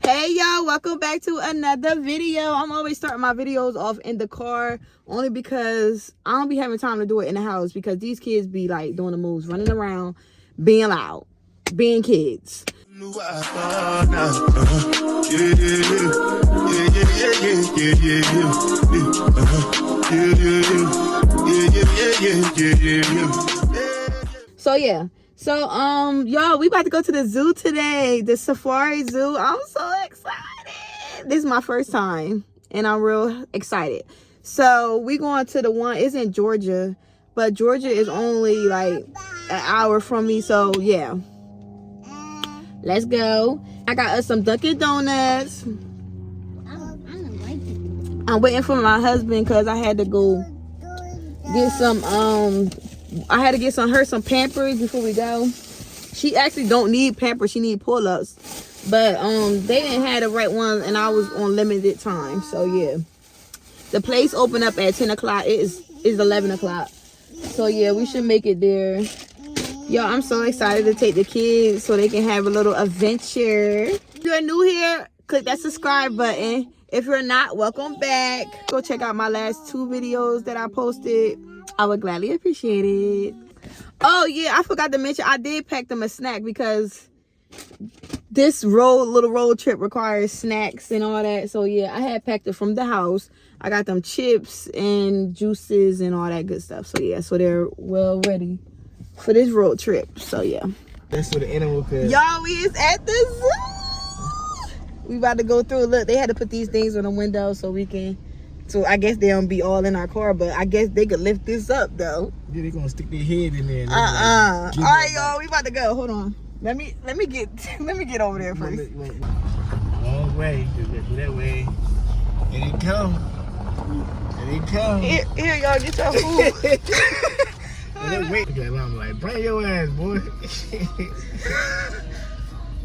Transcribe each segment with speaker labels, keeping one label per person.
Speaker 1: Hey y'all, welcome back to another video. I'm always starting my videos off in the car only because I don't be having time to do it in the house because these kids be like doing the moves, running around, being loud, being kids. So yeah. So y'all, we about to go to the zoo today, the Safari Zoo. I'm so excited. This is my first time and I'm real excited. So we going to the one, it's in Georgia, but Georgia is only like an hour from me. So yeah, let's go. I got us some Dunkin' Donuts. I'm waiting for my husband because I had to go get some her some Pampers before we go. She actually don't need Pampers, she need pull-ups, but they didn't have the right ones and I was on limited time. So yeah, the place opened up at 10 o'clock. It is 11 o'clock. So yeah, we should make it there. Yo, I'm so excited to take the kids so they can have a little adventure. If you're new here, click that subscribe button. If you're not, welcome back. Go check out my last 2 videos that I posted. I would gladly appreciate it. Oh yeah, I forgot to mention I did pack them a snack because this little road trip requires snacks and all that. So yeah, I had packed it from the house. I got them chips and juices and all that good stuff. So yeah, so they're well ready for this road trip. So yeah,
Speaker 2: that's what the animal could.
Speaker 1: Y'all, we is at the zoo. We about to go through. Look, they had to put these things on the window so we can. So I guess they don't be all in our car, but I guess they could lift this up though.
Speaker 2: Yeah, they gonna stick their head in there.
Speaker 1: All right, y'all, we about to go. Hold on. Let me get over there first.
Speaker 2: Long way. Do that way. And it come.
Speaker 1: Here, y'all, get your food.
Speaker 2: And wait. I'm like, bring your ass, boy. You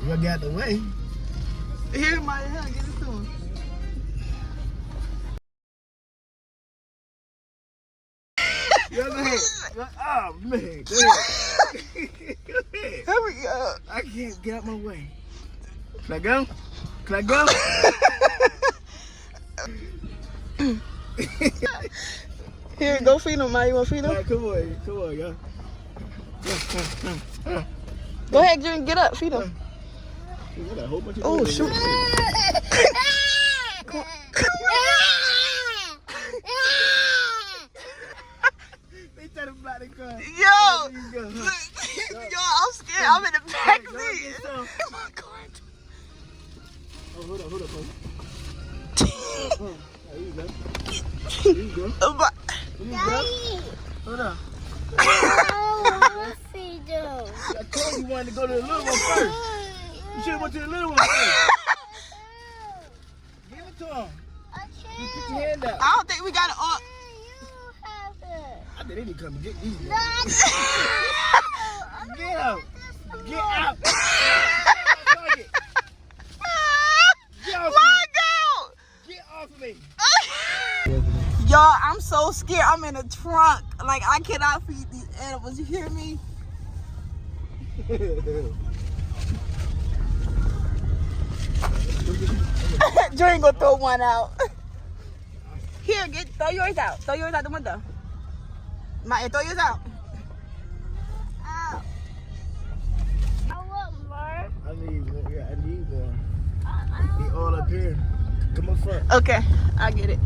Speaker 2: gonna get out the way.
Speaker 1: Here, my hand. Get it to him.
Speaker 2: Oh man, go ahead.
Speaker 1: Hurry up.
Speaker 2: I can't get out my way. Can I go? Can I go?
Speaker 1: Here, go feed him, Maya. You want to feed him?
Speaker 2: All right, come on, y'all.
Speaker 1: Go ahead, Junior, get up, feed him. Oh, shoot. Yo, yo, I'm scared. I'm in the back seat.
Speaker 2: Oh, hold up, bro. There you go. Hold up. I told you wanted to go to the little one first. You should have went to the little one first. Give it to him. You put your hand up.
Speaker 1: I don't think we got it all.
Speaker 2: I think they need to come and get these guys. Get out. Get out. Get off me. Get off me.
Speaker 1: Y'all, I'm so scared. I'm in the trunk. Like, I cannot feed these animals. You hear me? Dream gonna throw one out. Here, throw yours out. Throw yours out the window. Maya, throw yours out.
Speaker 3: Oh. I want more.
Speaker 2: I need more. Yeah, I need more. They all up here. Come up front.
Speaker 1: Okay, I get it.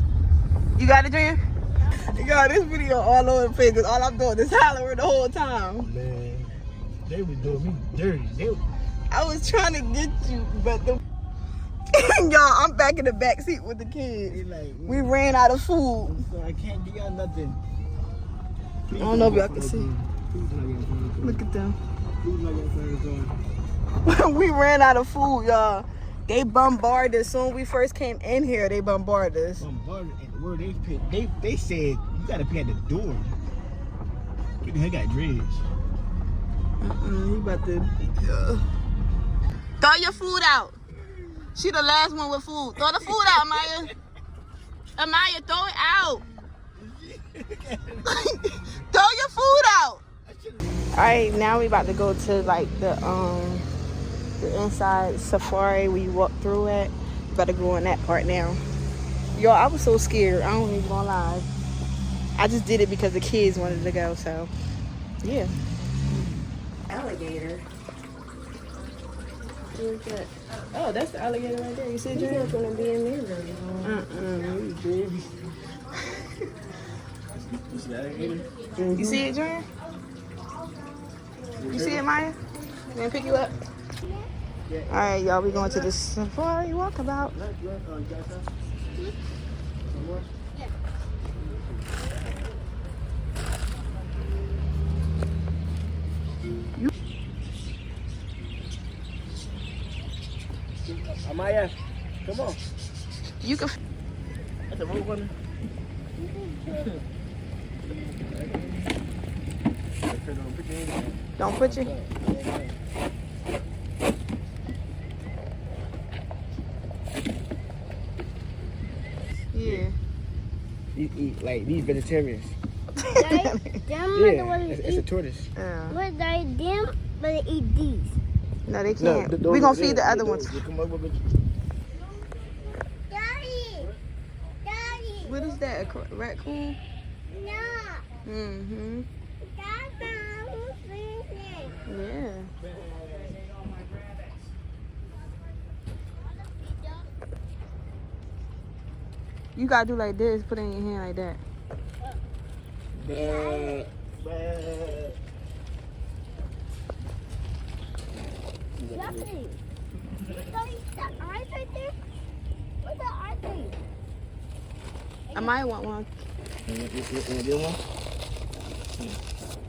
Speaker 1: You got it, Junior? Y'all, this video all over the place because all I'm doing is hollering the whole time.
Speaker 2: Man, they was doing me dirty.
Speaker 1: I was trying to get you, but y'all, I'm back in the back seat with the kids.
Speaker 2: Like,
Speaker 1: we ran out of food.
Speaker 2: So I can't get y'all nothing.
Speaker 1: I don't know if y'all can see. Look at them. We ran out of food, y'all. They bombarded us. Soon as we first came in here, they bombarded us.
Speaker 2: Bombarded, and the word they said you gotta pay at the door. Get the heck out dreads.
Speaker 1: He about to throw your food out. She the last one with food. Throw the food out, Amaya. Amaya, throw it out. Throw your food out. All right, now we about to go to like the The inside safari where you walk through it. You better go in that part now. Yo, I was so scared. I don't even gonna lie. I just did it because the kids wanted to go, so yeah. Alligator. Where's that? Oh, that's the alligator right there. You see it, Jay?
Speaker 3: It's gonna be in there very long.
Speaker 2: Baby. You see that alligator?
Speaker 1: You see it, Jay? You see it, Maya? Can I pick you up? All right, y'all. We going to the safari walkabout.
Speaker 2: Amaya, come on.
Speaker 1: You can.
Speaker 2: That's a road runner.
Speaker 1: Don't put your. Yeah.
Speaker 2: You eat like these vegetarians.
Speaker 3: Them are the ones
Speaker 2: It's
Speaker 3: that
Speaker 2: a
Speaker 3: eat.
Speaker 2: tortoise.
Speaker 1: Yeah.
Speaker 3: But them, but they eat these.
Speaker 1: No, they can't.
Speaker 2: those-
Speaker 1: We gonna feed the
Speaker 2: yeah,
Speaker 1: other
Speaker 2: those-
Speaker 1: ones.
Speaker 2: they come up with
Speaker 3: Daddy, Daddy,
Speaker 1: What is that? A raccoon?
Speaker 3: no,
Speaker 1: Mm-hmm.
Speaker 3: Dada, who's fishing?
Speaker 1: Yeah. You gotta do like this. Put it in your hand like that.
Speaker 2: Bad. Bad.
Speaker 3: Daddy, Daddy, the eyes right there. What's the eyes thing?
Speaker 1: I might want one.
Speaker 2: You get one?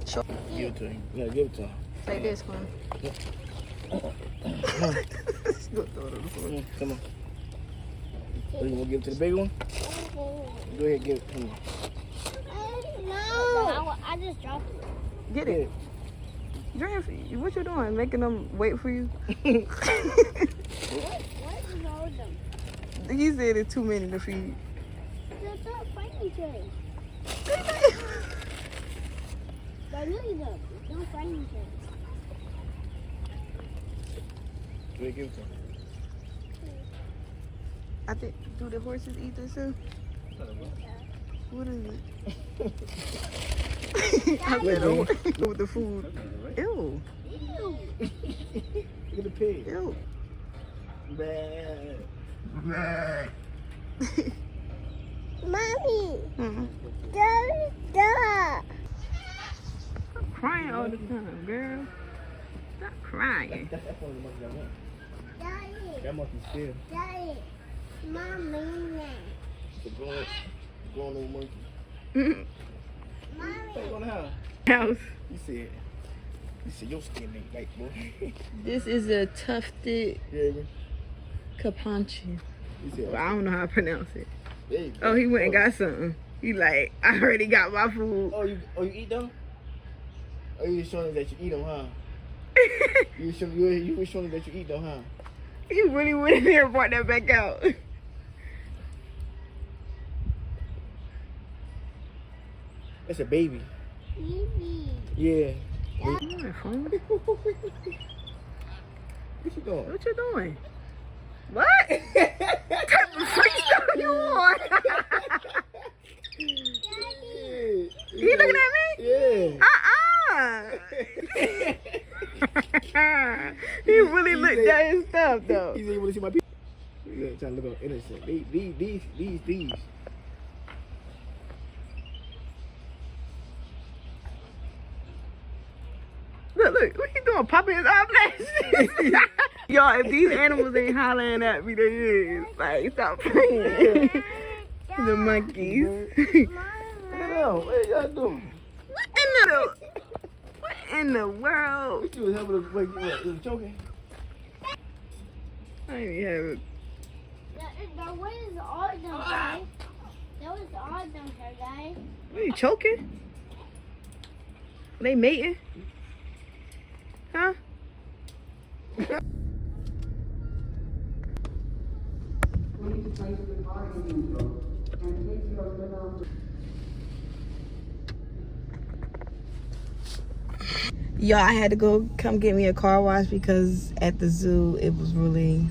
Speaker 1: Sure.
Speaker 2: Give it to him. Yeah, give it to him.
Speaker 1: Like this one.
Speaker 2: Come on. Oh, you want to give it to the big one? Go ahead, give it. Come on.
Speaker 3: No, I just dropped it.
Speaker 1: Get it. Dream, what you doing? Making them wait for you?
Speaker 3: What is wrong with them?
Speaker 1: He said it's too many to feed.
Speaker 3: They're not fighting each other. They're really them. They're not fighting each other.
Speaker 2: Go ahead, give it to him.
Speaker 1: I think, do the horses eat this too? What is it? I said, oh, with the food. Ew.
Speaker 3: Ew.
Speaker 2: Look at the pig.
Speaker 1: Ew.
Speaker 2: Bad.
Speaker 3: Mommy,
Speaker 1: Mm-hmm.
Speaker 3: stop.
Speaker 1: Stop crying all the time, girl. Stop crying.
Speaker 2: That's one of the monkeys I want.
Speaker 3: Daddy,
Speaker 2: That monkey's still.
Speaker 3: Daddy, Mommy,
Speaker 2: The grown old monkey.
Speaker 1: Mhm.
Speaker 2: Hey, go in the house.
Speaker 1: House.
Speaker 2: You said your skin ain't right, boy.
Speaker 1: This is a tufted
Speaker 2: Yeah,
Speaker 1: capanche.
Speaker 2: you said,
Speaker 1: Well, I don't know how to pronounce it.
Speaker 2: there you go.
Speaker 1: Oh, he went and got something. He like, I already got my food.
Speaker 2: Oh, you eat them? Oh, you just showing us that you eat them, huh? You were showing us that you eat them, huh?
Speaker 1: He really went in there and brought that back out.
Speaker 2: That's a baby.
Speaker 3: Baby.
Speaker 2: Yeah.
Speaker 1: What you phone?
Speaker 2: What you doing?
Speaker 1: What you doing? What? What type of freestyle you on? You looking at me?
Speaker 2: Yeah.
Speaker 1: He really looked at his stuff though.
Speaker 2: He said, you want to see my people? He's trying to look on innocent. These.
Speaker 1: Look, what you doing? Popping his eyelashes? Y'all, if these animals ain't hollering at me, they is. Like, stop playing. The monkeys.
Speaker 2: What y'all doing?
Speaker 1: What in the world?
Speaker 2: What you was having what? You was choking?
Speaker 1: I ain't even have it.
Speaker 3: That was all of them, guys. That was all of them, guys.
Speaker 1: What, you choking? They mating? Huh? Y'all, I had to go come get me a car wash because at the zoo it was really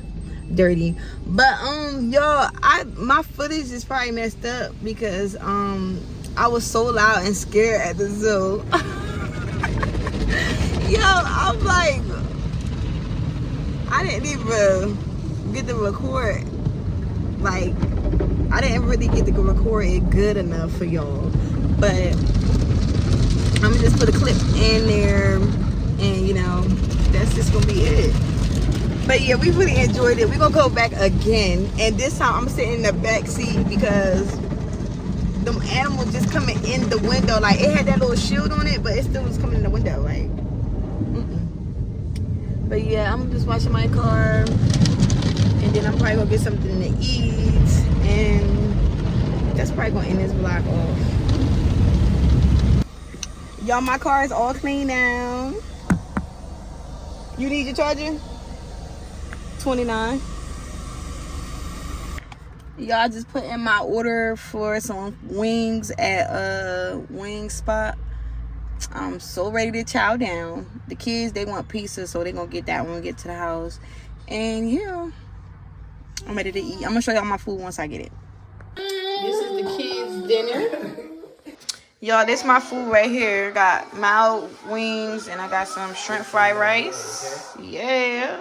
Speaker 1: dirty. But y'all, my footage is probably messed up because I was so loud and scared at the zoo. Yo, I'm like, I didn't even get to record. Like, I didn't really get to record it good enough for y'all. But I'm gonna just put a clip in there, and you know, that's just gonna be it. But yeah, we really enjoyed it. We're gonna go back again, and this time I'm sitting in the back seat because them animals just coming in the window. Like, it had that little shield on it, but it still was coming in the window. Like, but yeah, I'm just washing my car, and then I'm probably gonna get something to eat, and that's probably gonna end this vlog off. Y'all, my car is all clean now. You need your charger? $29. Y'all, just put in my order for some wings at Wingspot. I'm so ready to chow down. The kids, they want pizza, so they're gonna get that when we get to the house. And yeah, I'm ready to eat. I'm gonna show y'all my food once I get it. This is the kids' dinner. Y'all, this is my food right here. Got mild wings and I got some shrimp fried rice. Yeah.